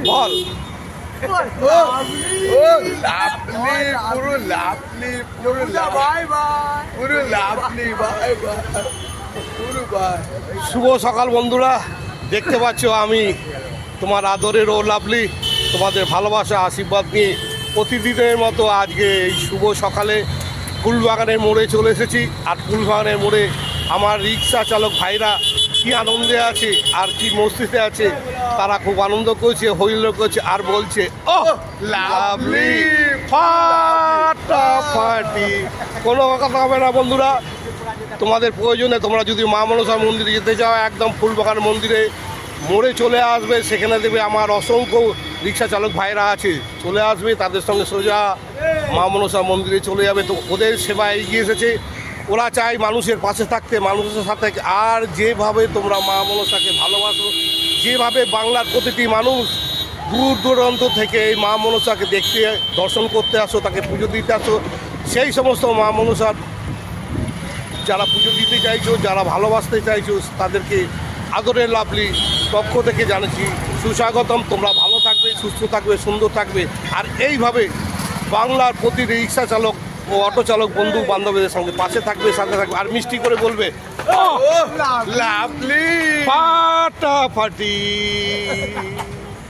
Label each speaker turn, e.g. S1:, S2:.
S1: বল। শুভ সকাল বন্ধুরা, দেখতে পাচ্ছ আমি তোমার আদরের ও লাভলি, তোমাদের ভালোবাসা আশীর্বাদ নিয়ে প্রতিদিনের মতো আজকে এই শুভ সকালে ফুলবাগানের মোড়ে চলে এসেছি। আর ফুলবাগানের মোড়ে আমার রিক্সা চালক ভাইরা কি আনন্দে আছে আর কি মস্তিতে আছে, তারা খুব আনন্দ করছে, হইহুল্লোড় করছে আর বলছে ও লাভলি ফাটাফাটি। কোনো কথা হবে না বন্ধুরা, তোমাদের প্রয়োজনে তোমরা যদি মা মনসা মন্দিরে যেতে চাও, একদম ফুলবাগান মন্দিরে মোড়ে চলে আসবে, সেখানে দেবে আমার অসংখ্য রিক্সা চালক ভাইরা আছে, চলে আসবে, তাদের সঙ্গে সোজা মা মনসা মন্দিরে চলে যাবে। তো ওদের সেবায় এগিয়ে এসেছে, ওরা চায় মানুষের পাশে থাকতে, মানুষের সাথে। আর যেভাবে তোমরা মা মনসাকে ভালোবাসো, যেভাবে বাংলার প্রতিটি মানুষ দূর দূরান্ত থেকে এই মা মনসাকে দেখতে দর্শন করতে আসো, তাকে পুজো দিতে আসো, সেই সমস্ত মা মনসার যারা পুজো দিতে চাইছো, যারা ভালোবাসতে চাইছো, তাদেরকে আদরের লাভলি পক্ষ থেকে জানাচ্ছি সুস্বাগতম। তোমরা ভালো থাকবে, সুস্থ থাকবে, সুন্দর থাকবে, আর এইভাবে বাংলার প্রতি রিক্সা চালক ও অটো চালক বন্ধু বান্ধবীদের সঙ্গে পাশে থাকবে, সাথে থাকবে, আর মিষ্টি করে বলবে ও লাভলি ফাটাফাটি।